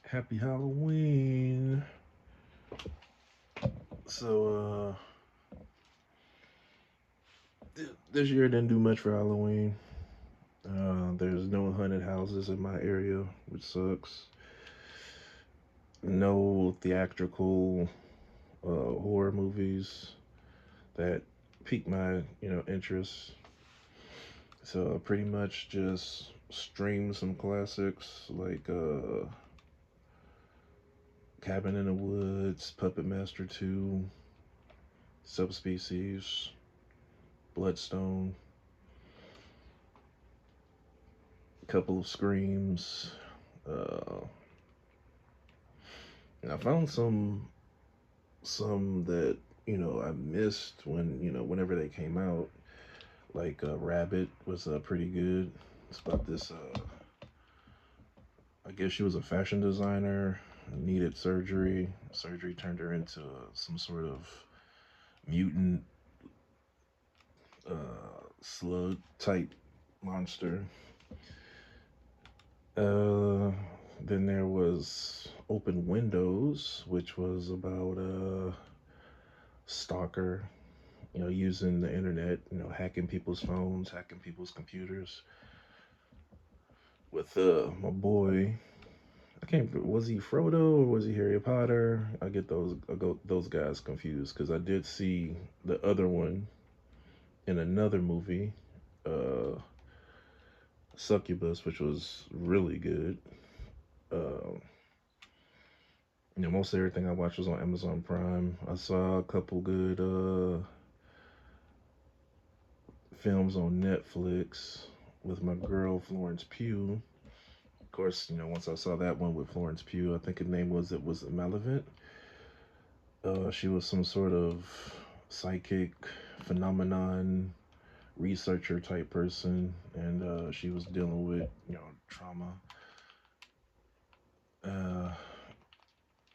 Happy Halloween. So, this year didn't do much for Halloween. There's no haunted houses in my area, which sucks. No theatrical horror movies that piqued my, interest. So pretty much just stream some classics like Cabin in the Woods, Puppet Master 2, Subspecies, Bloodstone, a couple of Screams. Uh, and I found some that I missed when whenever they came out. Like Rabbit was pretty good. It's about this. I guess she was a fashion designer, needed surgery. Surgery turned her into some sort of mutant slug type monster. Uh, then there was Open Windows, which was about a stalker, using the internet, hacking people's phones, hacking people's computers. With my boy, I can't. Was he Frodo or was he Harry Potter? I get those guys confused because I did see the other one in another movie, uh, Succubus, which was really good. Uh, most everything I watched was on Amazon Prime. I saw a couple good films on Netflix with my girl Florence Pugh. Of course, once I saw that one with Florence Pugh, I think her name was Malevolent. She was some sort of psychic phenomenon researcher type person, and she was dealing with trauma, uh,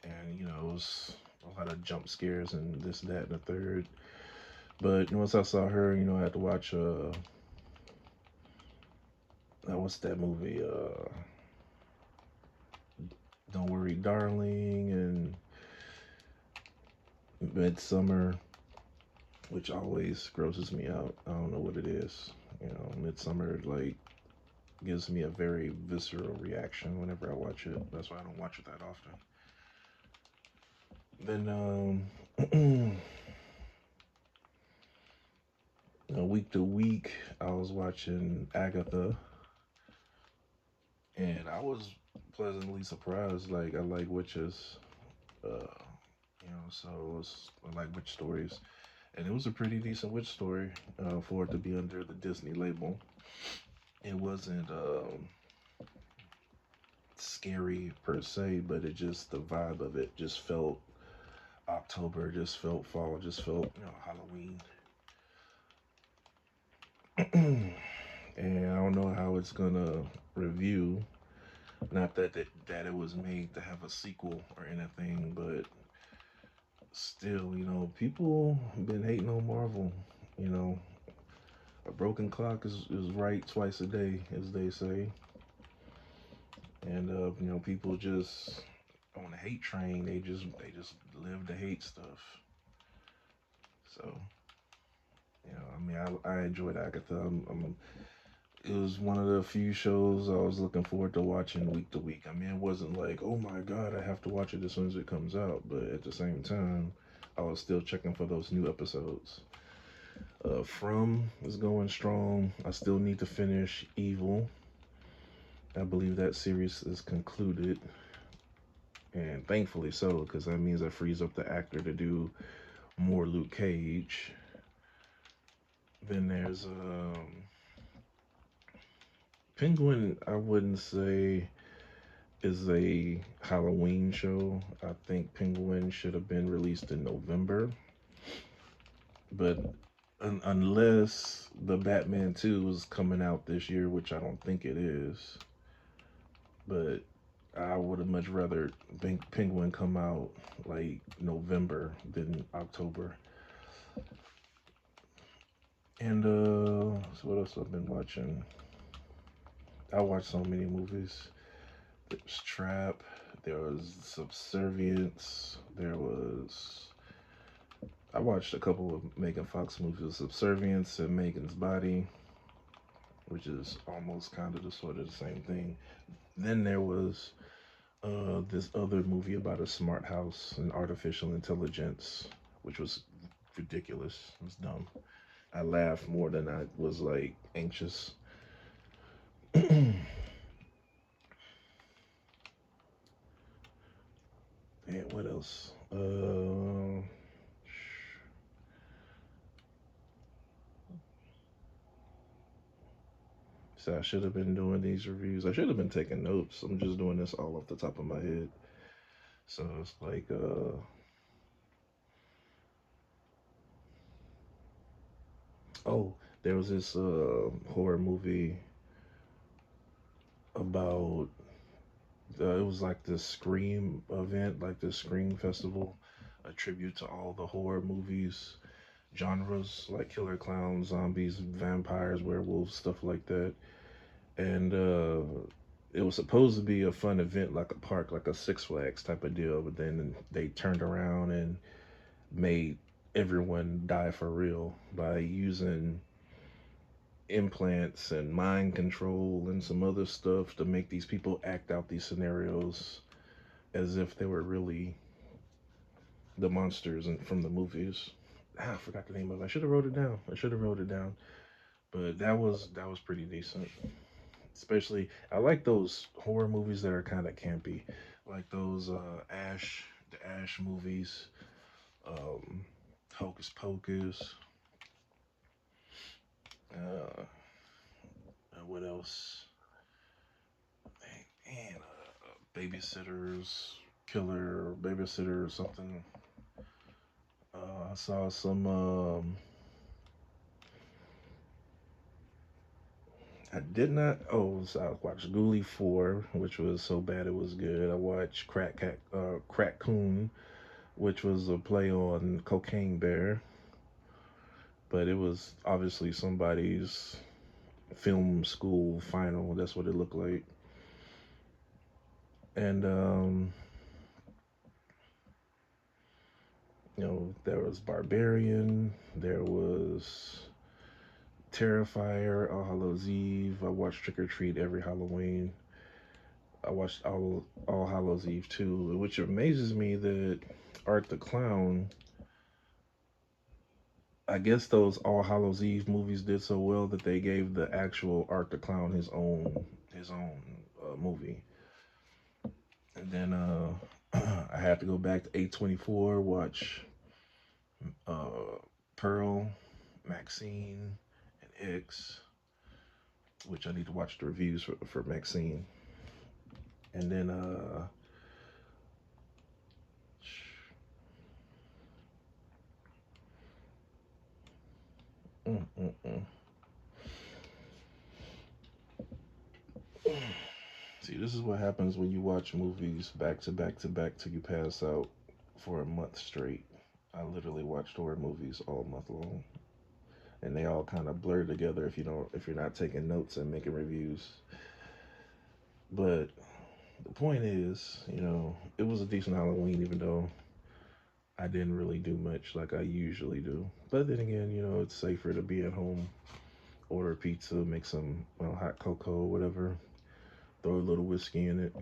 and it was a lot of jump scares and this, that, and the third. But once I saw her, I had to watch what's that movie? Don't Worry, Darling, and Midsummer, which always grosses me out. I don't know what it is. Midsummer like gives me a very visceral reaction whenever I watch it. That's why I don't watch it that often. Then week to week, I was watching Agatha, and I was pleasantly surprised. Like I like witches, uh, so I like witch stories, and it was a pretty decent witch story for it to be under the Disney label. It wasn't scary per se, but it just the vibe of it just felt October, just felt fall, just felt Halloween. And I don't know how it's gonna review. Not that it was made to have a sequel or anything, but still, people been hating on Marvel. You know, a broken clock is right twice a day, as they say, and people just on the hate train. They just live to hate stuff. So I mean, I enjoyed Agatha. It was one of the few shows I was looking forward to watching week to week. I mean, it wasn't like, oh my god, I have to watch it as soon as it comes out. But at the same time, I was still checking for those new episodes. From is going strong. I still need to finish Evil. I believe that series is concluded, and thankfully so, because that means that frees up the actor to do more Luke Cage. Then there's Penguin. I wouldn't say is a Halloween show. I think Penguin should have been released in November, but unless the Batman 2 is coming out this year, which I don't think it is, but I would have much rather Penguin come out like November than October. And So what else I've been watching? I watched so many movies. There was Trap. There was Subservience. There was. I watched a couple of Megan Fox movies, Subservience and Megan's Body, which is almost kind of the sort of the same thing. Then there was this other movie about a smart house and artificial intelligence, which was ridiculous. It was dumb. I laughed more than I was like anxious. And what else? So I should have been doing these reviews. I should have been taking notes. I'm just doing this all off the top of my head. So it's like, oh, there was this horror movie about it was like this Scream event, like this Scream festival, a tribute to all the horror movies, genres like killer clowns, zombies, vampires, werewolves, stuff like that. And it was supposed to be a fun event, like a park, like a Six Flags type of deal. But then they turned around and made everyone die for real by using implants and mind control and some other stuff to make these people act out these scenarios as if they were really the monsters from the movies. I forgot the name of it. I should have wrote it down. I should have wrote it down. But that was pretty decent. Especially, I like those horror movies that are kind of campy, like those the Ash movies, um, Hocus Pocus. Uh, what else? Man, Babysitters, Killer, Babysitter, or something. I saw some. I did not. Oh, so I watched Ghoulie 4, which was so bad it was good. I watched Crack Coon, which was a play on Cocaine Bear, but it was obviously somebody's film school final. That's what it looked like. And there was Barbarian. There was Terrifier, All Hallows Eve. I watched Trick or Treat every Halloween. I watched All Hallows Eve too, which amazes me that Art the Clown. I guess those All Hallows Eve movies did so well that they gave the actual Art the Clown his own movie. And then I had to go back to A24, watch uh, Pearl, Maxine, and X, which I need to watch the reviews for Maxine. And then mm, mm, mm. See, this is what happens when you watch movies back to back to back till you pass out for a month straight. I literally watched horror movies all month long, and they all kind of blur together if you're not taking notes and making reviews. But the point is, it was a decent Halloween, even though I didn't really do much like I usually do. But then again, it's safer to be at home, order pizza, make some hot cocoa, whatever, throw a little whiskey in it.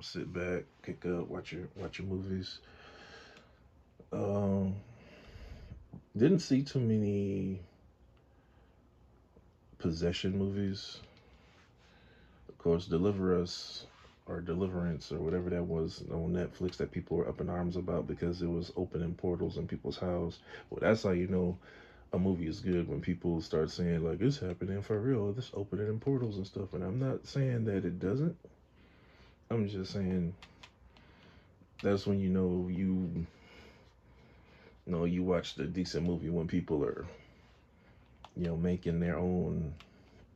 Sit back, kick up, watch your movies. Um, didn't see too many possession movies. Of course, Deliver Us or Deliverance or whatever that was on Netflix that people were up in arms about because it was opening portals in people's house. Well, that's how you know a movie is good when people start saying like it's happening for real, this opening in portals and stuff. And I'm not saying that it doesn't. I'm just saying that's when you watch the decent movie when people are making their own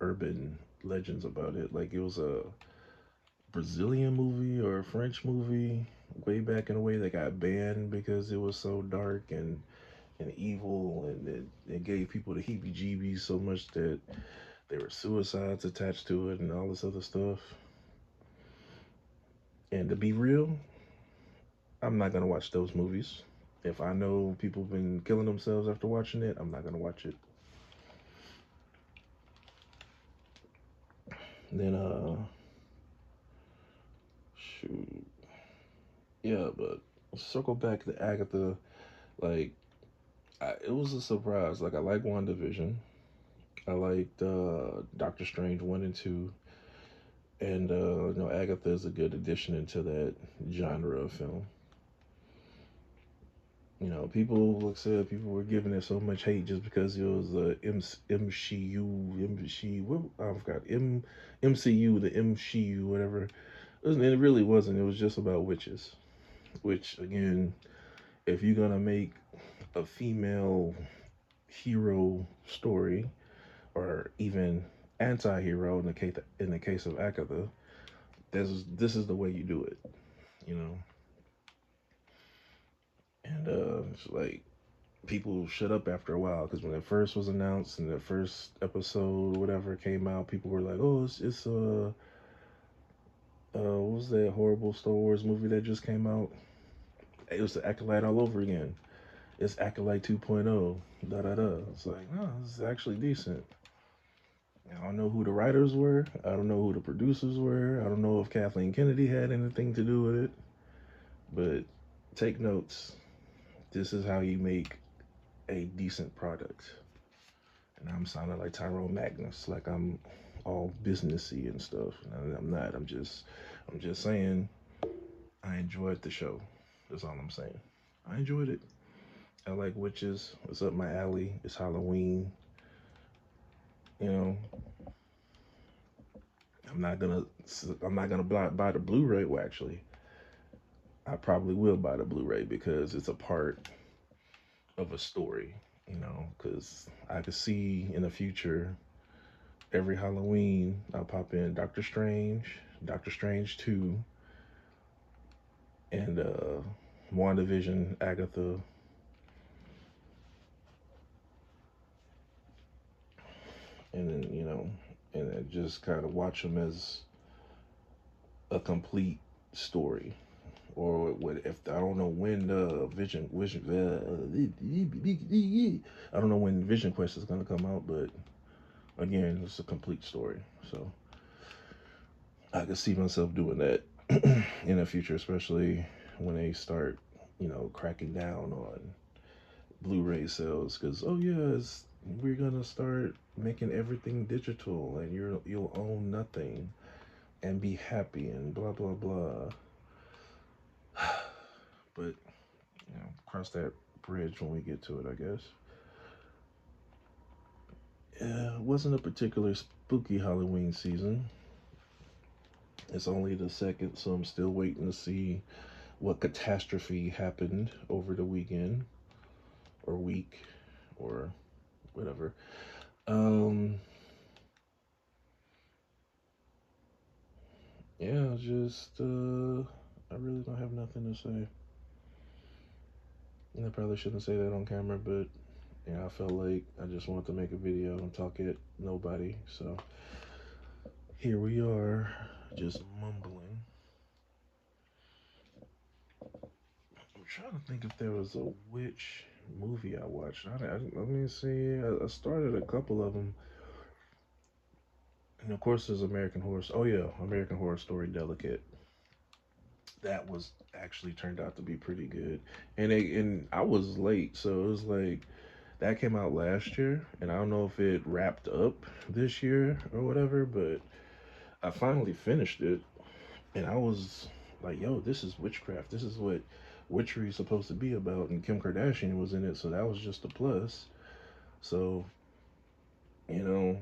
urban legends about it. Like it was a Brazilian movie or a French movie way back in the way that got banned because it was so dark and and evil, and it gave people the heebie-jeebies so much that there were suicides attached to it and all this other stuff. And to be real, I'm not gonna watch those movies. If I know people have been killing themselves after watching it, I'm not gonna watch it. Then shoot, yeah, but circle back to Agatha. Like, it was a surprise. Like, I like WandaVision. I liked Doctor Strange 1 and 2, and Agatha is a good addition into that genre of film. People, like I said, people were giving it so much hate just because it was what, I forgot, MCU, the MCU, whatever. It really wasn't. It was just about witches. Which, again, if you're gonna make a female hero story, or even anti-hero in the case of Agatha, this is the way you do it, you know. And it's like people shut up after a while because when it first was announced and the first episode, whatever, came out, people were like, "Oh, what was that horrible Star Wars movie that just came out? It was the Acolyte all over again. It's Acolyte 2.0. Da da da." It's like, no, this is actually decent. I don't know who the writers were. I don't know who the producers were. I don't know if Kathleen Kennedy had anything to do with it. But take notes. This is how you make a decent product. And I'm sounding like Tyrone Magnus, like I'm all businessy and stuff. And I'm not. I'm just saying I enjoyed the show. That's all I'm saying. I enjoyed it. I like witches. It's up my alley. It's Halloween. You know, I'm not gonna. I'm not gonna buy the Blu-ray. Well, actually, I probably will buy the Blu-ray because it's a part of a story. Because I could see in the future every Halloween I'll pop in Doctor Strange 2, and WandaVision, Agatha, and then and then just kind of watch them as a complete story. Or what if I don't know when the Vision I don't know when Vision Quest is gonna come out, but again, it's a complete story. So I can see myself doing that in the future, especially when they start, cracking down on Blu-ray sales. Because we're gonna start making everything digital, and you'll own nothing and be happy and blah blah blah. But cross that bridge when we get to it, I guess. It wasn't a particular spooky Halloween season. It's only the second, so I'm still waiting to see what catastrophe happened over the weekend or week or whatever. Um, yeah, just I really don't have nothing to say. And I probably shouldn't say that on camera, but I felt like I just wanted to make a video and talk at nobody. So here we are, just mumbling. I'm trying to think if there was a witch movie I watched. Let me see. I started a couple of them, and of course, there's American Horror. Oh yeah, American Horror Story Delicate. That was actually turned out to be pretty good, and I was late, so it was like that came out last year, and I don't know if it wrapped up this year or whatever, but I finally finished it, and I was like, yo, this is witchcraft. This is what witchery is supposed to be about. And Kim Kardashian was in it, so that was just a plus. So, you know,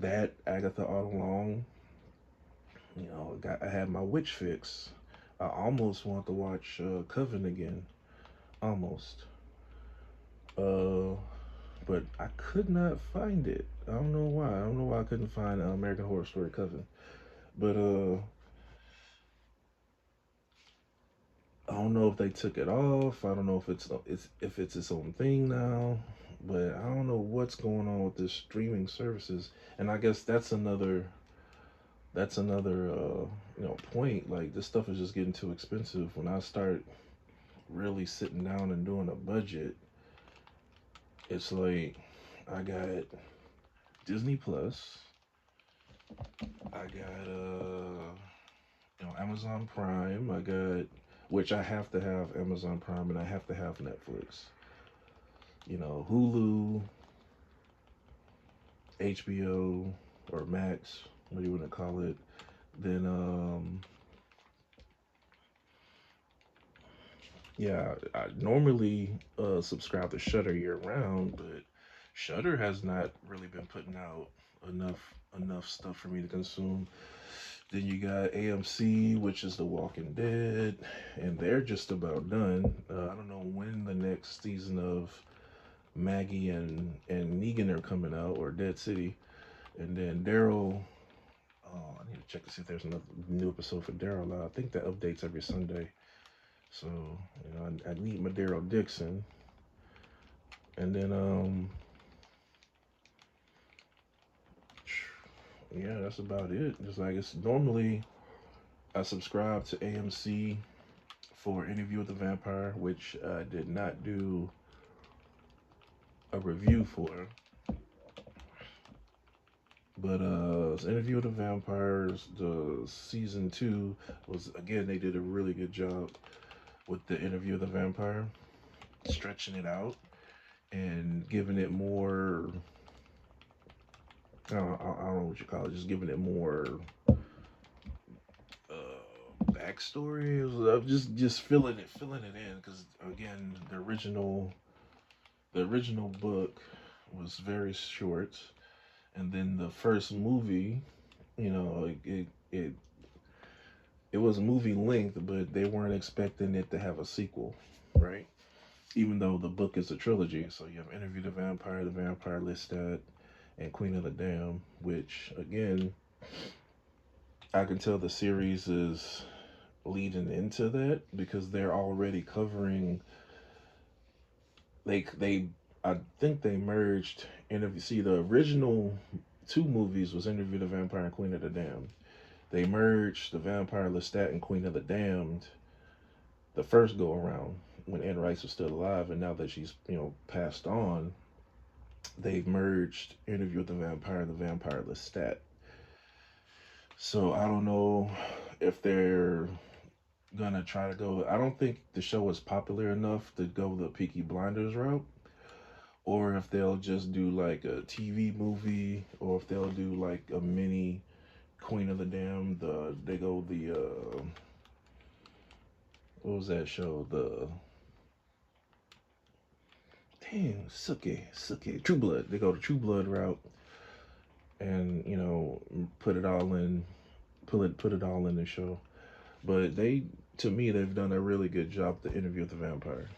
that Agatha all along, I had my witch fix. I almost want to watch Coven again. Almost. Uh, but I could not find it. I don't know why. I don't know why I couldn't find American Horror Story Coven. But I don't know if they took it off. I don't know if it's its own thing now, but I don't know what's going on with this streaming services. And I guess that's another point. Like this stuff is just getting too expensive. When I start really sitting down and doing a budget, it's like I got Disney Plus, I got Amazon Prime, I got, which I have to have Amazon Prime, and I have to have Netflix. Hulu, HBO or Max, what do you want to call it? Then yeah, I normally subscribe to Shutter year round, but Shutter has not really been putting out enough stuff for me to consume. Then you got AMC, which is The Walking Dead, and they're just about done. I don't know when the next season of Maggie and Negan are coming out, or Dead City, and then Daryl. Oh, I need to check to see if there's another new episode for Daryl. I think that updates every Sunday. So I need my Daryl Dixon, and then yeah, that's about it. Just like it's normally I subscribe to AMC for Interview with the Vampire, which I did not do a review for. But Interview with the Vampires, the season 2 was, again, they did a really good job with the Interview with the Vampire, stretching it out and giving it more. I don't know what you call it, just giving it more backstory. It was, just filling it in, because again, the original book was very short, and then the first movie, it was movie length, but they weren't expecting it to have a sequel, right? Even though the book is a trilogy, so you have Interview the Vampire Lestat, and Queen of the Dam, which again, I can tell the series is leading into that because they're already covering. They I think they merged interview. See, the original two movies was Interview the Vampire and Queen of the Damned. They merged the Vampire Lestat and Queen of the Damned the first go around when Anne Rice was still alive, and now that she's passed on, they've merged Interview with the Vampire Lestat. So I don't know if they're gonna try to go. I don't think the show is popular enough to go the Peaky Blinders route, or if they'll just do like a TV movie, or if they'll do like a mini Queen of the Damned. They go the what was that show? The dang Suki True Blood. They go the True Blood route, and put it all in, put it all in the show. But to me, they've done a really good job to Interview with the Vampire.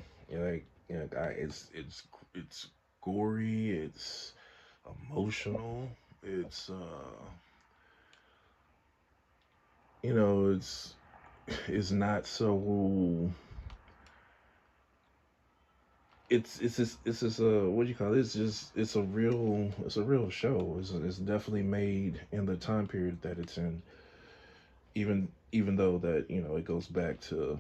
It's gory, it's emotional, it's it's not so. It's just what do you call it? It's a real show. It's definitely made in the time period that it's in. Even though that it goes back to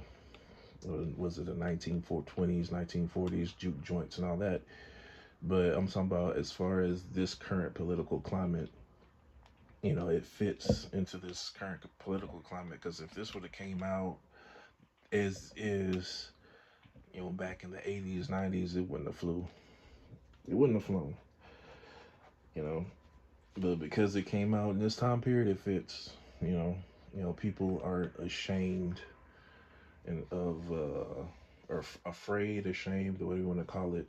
was it the 1920s, 1940s juke joints and all that. But I'm talking about as far as this current political climate. It fits into this current political climate, because if this would have came out as is, back in the 80s, 90s, it wouldn't have flew. It wouldn't have flown, you know. But because it came out in this time period, it fits. People aren't ashamed and or afraid, ashamed, whatever you want to call it,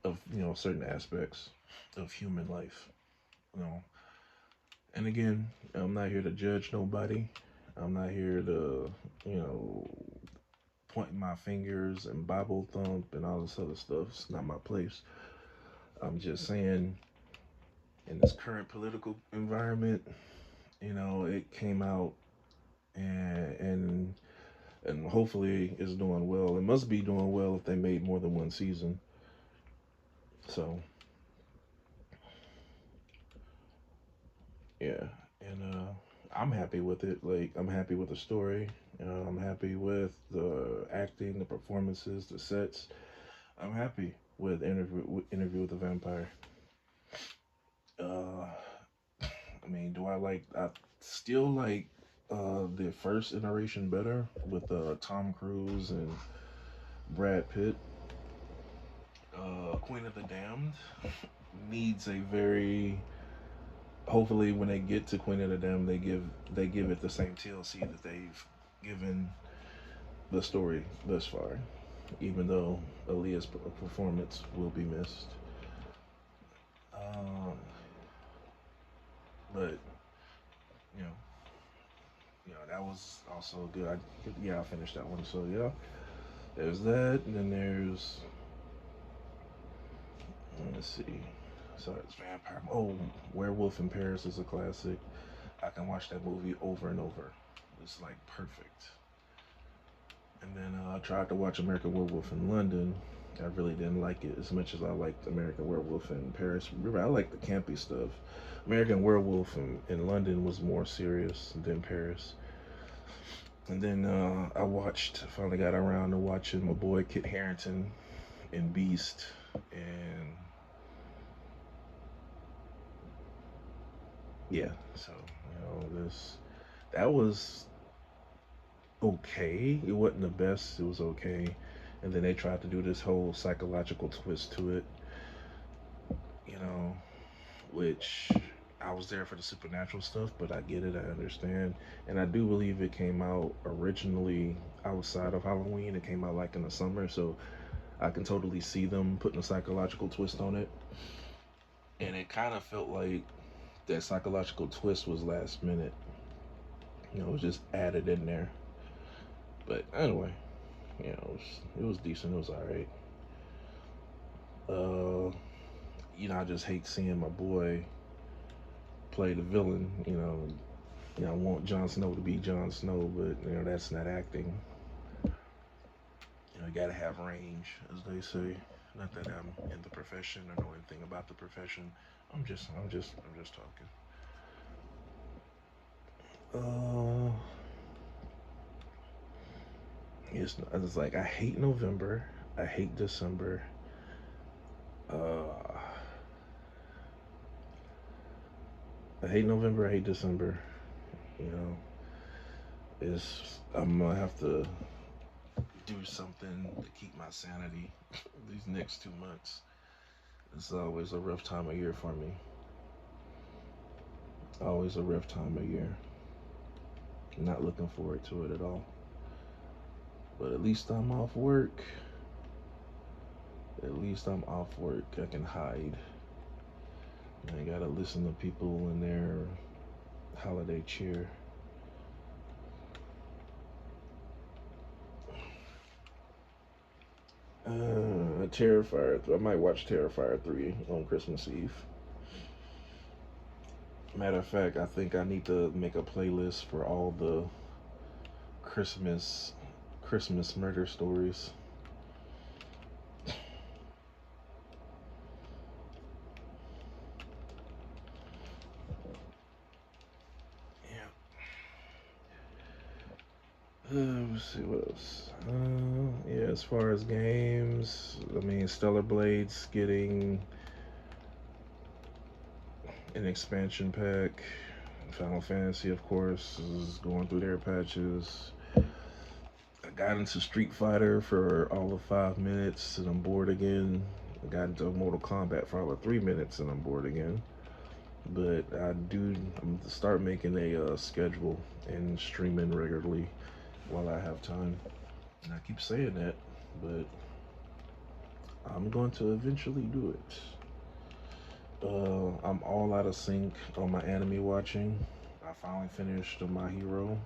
of certain aspects of human life. You know, and again, I'm not here to judge nobody. I'm not here to you know point my fingers and Bible thump and all this other stuff. It's not my place. I'm just saying, in this current political environment, it came out, and and hopefully it's doing well. It must be doing well if they made more than one season. So yeah, and I'm happy with it. Like I'm happy with the story. I'm happy with the acting, the performances, the sets. I'm happy with Interview with the Vampire. Uh, I mean, do I like? I still like the first iteration better with Tom Cruise and Brad Pitt. Queen of the Damned needs a very. Hopefully, when they get to Queen of the Damned, they give it the same TLC that they've given the story thus far. Even though Aaliyah's performance will be missed, um, but you know, that was also good. I finished that one. So yeah, there's that, and then there's let's see. So it's Vampire. Oh, Werewolf in Paris is a classic. I can watch that movie over and over. It's like perfect. And then I tried to watch American Werewolf in London. I really didn't like it as much as I liked American Werewolf in Paris. Remember, I like the campy stuff. American Werewolf in London was more serious than Paris. And then finally got around to watching my boy Kit Harington in Beast. And yeah, so, that was okay. It wasn't the best, it was okay. And then they tried to do this whole psychological twist to it, you know, which I was there for the supernatural stuff, but I get it, I understand. And I do believe it came out originally outside of Halloween. It came out like in the summer, so I can totally see them putting a psychological twist on it. And it kind of felt like that psychological twist was last minute. It was just added in there. But anyway, it was decent. It was all right. Uh, I just hate seeing my boy play the villain. I want Jon Snow to be Jon Snow, but that's not acting. You gotta have range, as they say. Not that I'm in the profession or know anything about the profession. I'm just talking. Uh, it's like I hate November. I hate December. Uh, I hate November. I hate December. You know, I'm gonna have to do something to keep my sanity these next 2 months. It's always a rough time of year for me. Always a rough time of year. Not looking forward to it at all. But at least I'm off work. At least I'm off work. I can hide. I gotta listen to people in their holiday cheer. Terrifier. I might watch Terrifier 3 on Christmas Eve. Matter of fact, I think I need to make a playlist for all the Christmas Christmas murder stories. Yeah. Let's see what else. Yeah, as far as games, I mean, Stellar Blades getting an expansion pack. Final Fantasy, of course, is going through their patches. I got into Street Fighter for all of 5 minutes and I'm bored again. I got into Mortal Kombat for all of 3 minutes and I'm bored again. But I'm to start making a schedule and streaming regularly while I have time. And I keep saying that, but I'm going to eventually do it. I'm all out of sync on my anime watching. I finally finished My Hero.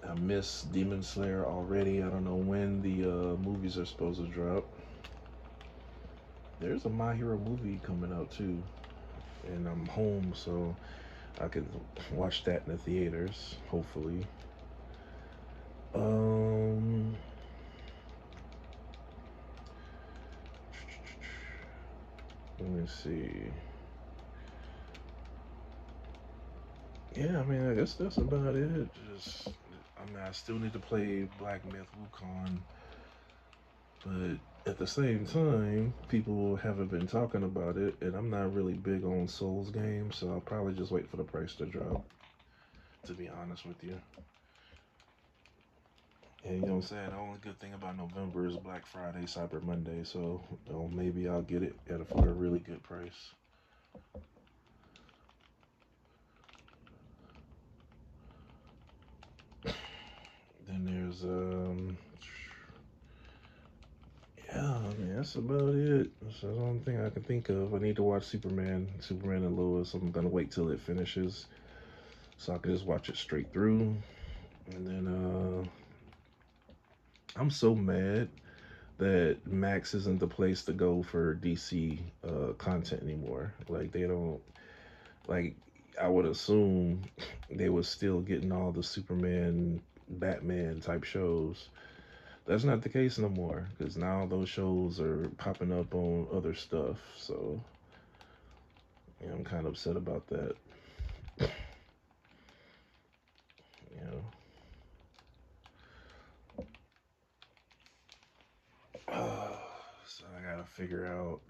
I miss Demon Slayer already. I don't know when the movies are supposed to drop. There's a My Hero movie coming out too, and I'm home, so I could watch that in the theaters, hopefully. Um, let me see. Yeah, I mean, I guess that's about it. Just, I mean, I still need to play Black Myth Wukong, but at the same time, people haven't been talking about it, and I'm not really big on Souls games, so I'll probably just wait for the price to drop. To be honest with you, and you know what I'm saying. The only good thing about November is Black Friday, Cyber Monday, so maybe I'll get it for a really good price. Then there's yeah, I mean that's about it. That's the only thing I can think of. I need to watch Superman and Lois. I'm gonna wait till it finishes so I can just watch it straight through. And then I'm so mad that Max isn't the place to go for DC content anymore. Like they don't like. I would assume they was still getting all the Superman, Batman type shows. That's not the case no more because now those shows are popping up on other stuff. So yeah, I'm kind of upset about that. You know, so I gotta figure out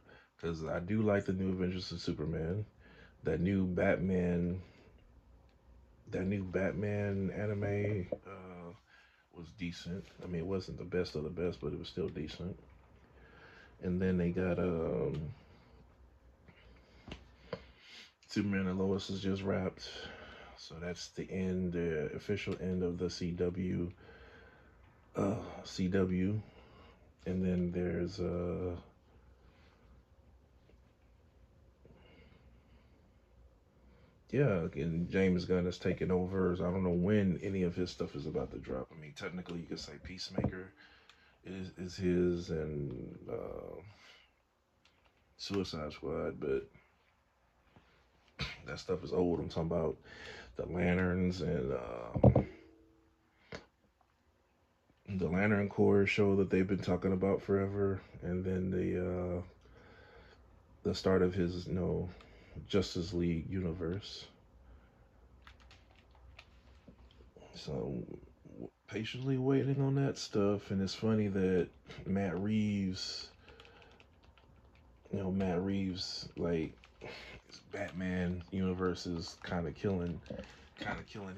because I do like the new Adventures of Superman. That new Batman, that new Batman anime was decent. I mean, it wasn't the best of the best, but it was still decent. And then they got Superman and Lois is just wrapped. So that's the end, the official end of the CW. And then there's yeah, and James Gunn is taking over. So I don't know when any of his stuff is about to drop. I mean, technically you could say Peacemaker is his and Suicide Squad, but that stuff is old. I'm talking about the Lanterns and the Lantern Corps show that they've been talking about forever, and then the start of his Justice League universe. So patiently waiting on that stuff, and it's funny that Matt Reeves, Matt Reeves like his Batman universe is kind of killing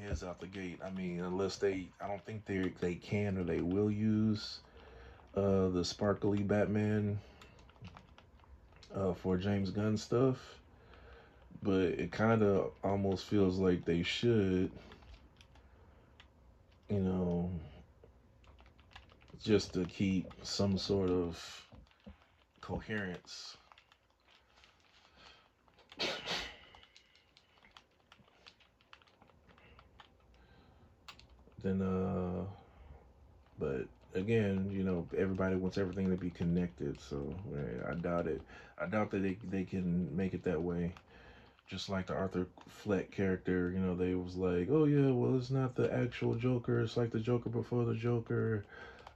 his out the gate. I mean, unless I don't think they can or they will use the sparkly Batman for James Gunn stuff, but it kind of almost feels like they should, you know, just to keep some sort of coherence. Then, but again, everybody wants everything to be connected, so I doubt it. I doubt that they can make it that way. Just like the Arthur Fleck character, they was like, oh yeah, well it's not the actual Joker. It's like the Joker before the Joker.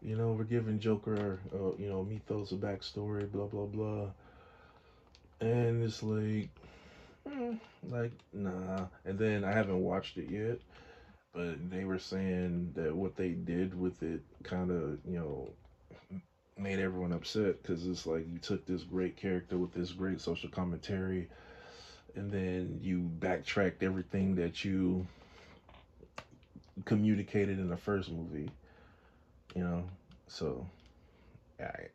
We're giving Joker, Mythos a backstory, blah blah blah. And it's like nah. And then I haven't watched it yet, but they were saying that what they did with it kind of, made everyone upset because it's like you took this great character with this great social commentary and then you backtracked everything that you communicated in the first movie, you know. So I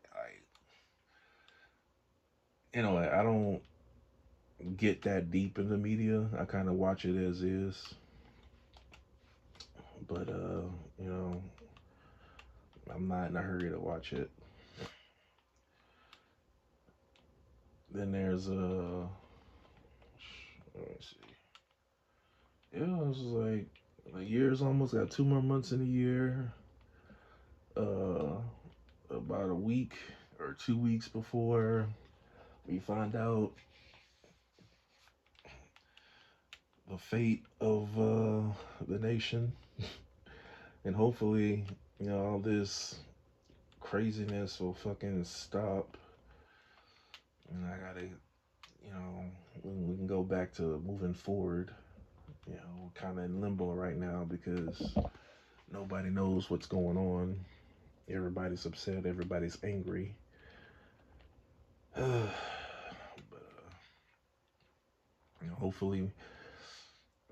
don't get that deep in the media. I kind of watch it as is, but you know, I'm not in a hurry to watch it. Then there's let me see. Yeah, it's like the year's almost got 2 more months in a year. Uh, about a week or 2 weeks before we find out the fate of the nation, and hopefully all this craziness will fucking stop, and I gotta, we can go back to moving forward. We're kind of in limbo right now because nobody knows what's going on. Everybody's upset. Everybody's angry. But hopefully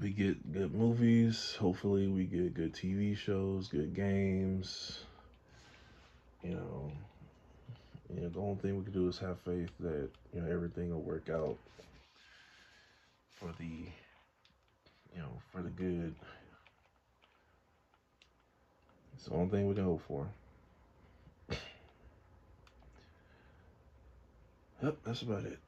we get good movies. Hopefully we get good TV shows, good games. You know, the only thing we can do is have faith that everything will work out for the good. It's the only thing we can hope for. Yep, that's about it.